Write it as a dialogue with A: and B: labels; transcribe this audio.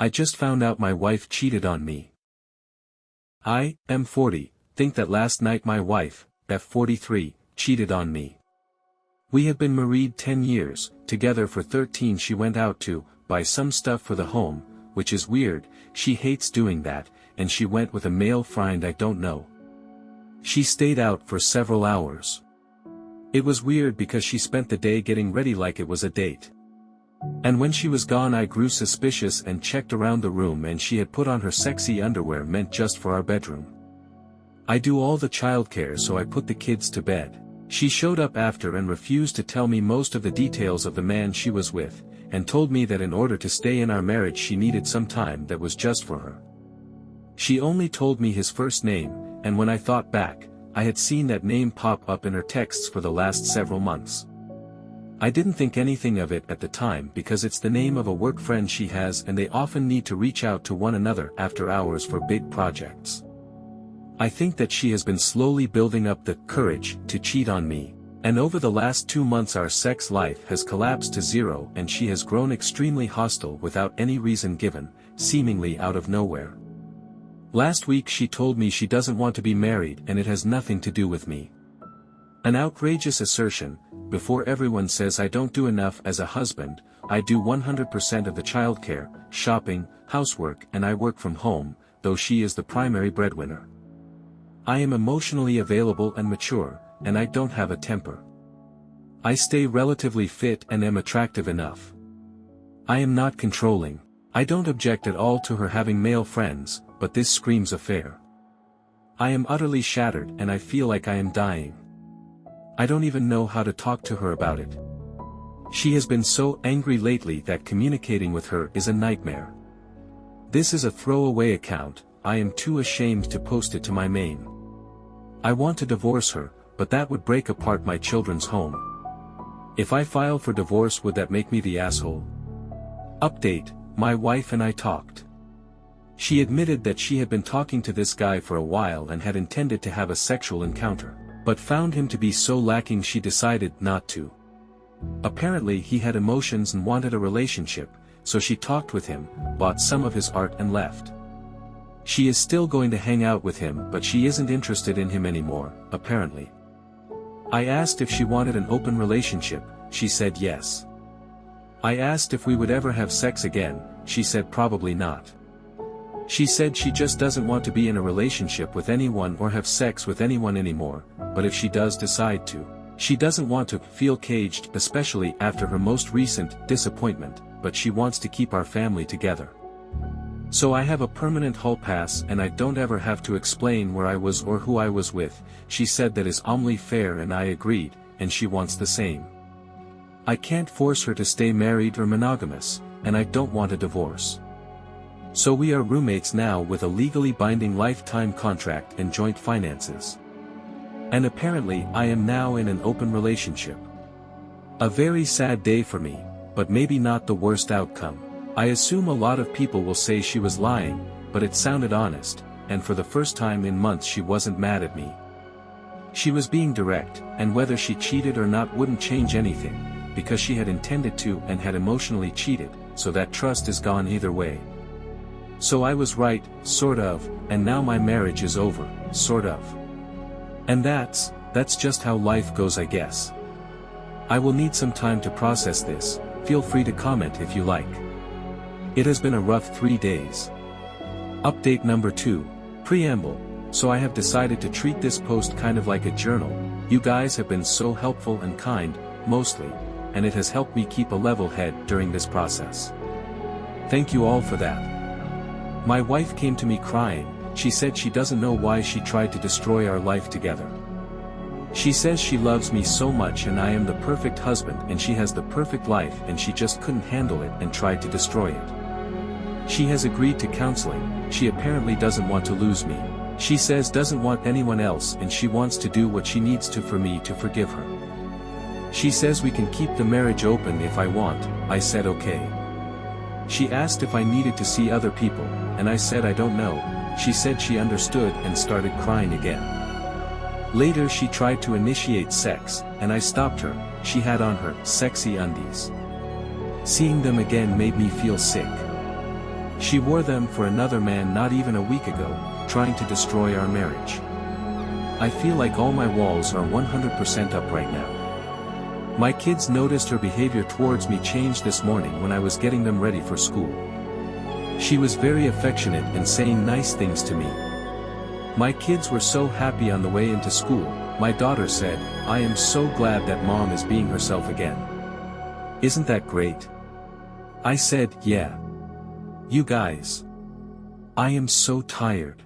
A: I just found out my wife cheated on me. I am 40, think that last night my wife, at 43, cheated on me. We have been married 10 years, together for 13. She went out to buy some stuff for the home, which is weird, she hates doing that, and she went with a male friend I don't know. She stayed out for several hours. It was weird because she spent the day getting ready like it was a date. And when she was gone I grew suspicious and checked around the room, and she had put on her sexy underwear meant just for our bedroom. I do all the childcare, so I put the kids to bed. She showed up after and refused to tell me most of the details of the man she was with, and told me that in order to stay in our marriage she needed some time that was just for her. She only told me his first name, and when I thought back, I had seen that name pop up in her texts for the last several months. I didn't think anything of it at the time because it's the name of a work friend she has, and they often need to reach out to one another after hours for big projects. I think that she has been slowly building up the courage to cheat on me, and over the last 2 months our sex life has collapsed to zero and she has grown extremely hostile without any reason given, seemingly out of nowhere. Last week she told me she doesn't want to be married and it has nothing to do with me. An outrageous assertion. Before everyone says I don't do enough as a husband, I do 100% of the childcare, shopping, housework, and I work from home, though she is the primary breadwinner. I am emotionally available and mature, and I don't have a temper. I stay relatively fit and am attractive enough. I am not controlling. I don't object at all to her having male friends, but this screams affair. I am utterly shattered and I feel like I am dying. I don't even know how to talk to her about it. She has been so angry lately that communicating with her is a nightmare. This is a throwaway account, I am too ashamed to post it to my main. I want to divorce her, but that would break apart my children's home. If I file for divorce, would that make me the asshole? Update, my wife and I talked. She admitted that she had been talking to this guy for a while and had intended to have a sexual encounter, but found him to be so lacking she decided not to. Apparently he had emotions and wanted a relationship, so she talked with him, bought some of his art and left. She is still going to hang out with him, but she isn't interested in him anymore, apparently. I asked if she wanted an open relationship, she said yes. I asked if we would ever have sex again, she said probably not. She said she just doesn't want to be in a relationship with anyone or have sex with anyone anymore, but if she does decide to, she doesn't want to feel caged, especially after her most recent disappointment, but she wants to keep our family together. So I have a permanent hall pass and I don't ever have to explain where I was or who I was with. She said that is only fair and I agreed, and she wants the same. I can't force her to stay married or monogamous, and I don't want a divorce. So we are roommates now with a legally binding lifetime contract and joint finances. And apparently I am now in an open relationship. A very sad day for me, but maybe not the worst outcome. I assume a lot of people will say she was lying, but it sounded honest, and for the first time in months she wasn't mad at me. She was being direct, and whether she cheated or not wouldn't change anything, because she had intended to and had emotionally cheated, so that trust is gone either way. So I was right, sort of, and now my marriage is over, sort of. And that's just how life goes, I guess. I will need some time to process this. Feel free to comment if you like. It has been a rough 3 days. Update number 2, Preamble. So I have decided to treat this post kind of like a journal. You guys have been so helpful and kind, mostly, and it has helped me keep a level head during this process. Thank you all for that. My wife came to me crying. She said she doesn't know why she tried to destroy our life together. She says she loves me so much and I am the perfect husband and she has the perfect life and she just couldn't handle it and tried to destroy it. She has agreed to counseling. She apparently doesn't want to lose me. She says doesn't want anyone else and she wants to do what she needs to for me to forgive her. She says we can keep the marriage open if I want. I said okay. She asked if I needed to see other people, and I said I don't know. She said she understood and started crying again. Later she tried to initiate sex, and I stopped her. She had on her sexy undies. Seeing them again made me feel sick. She wore them for another man not even a week ago, trying to destroy our marriage. I feel like all my walls are 100% up right now. My kids noticed her behavior towards me changed this morning when I was getting them ready for school. She was very affectionate and saying nice things to me. My kids were so happy on the way into school. My daughter said, "I am so glad that mom is being herself again. Isn't that great?" I said, "Yeah. You guys. I am so tired."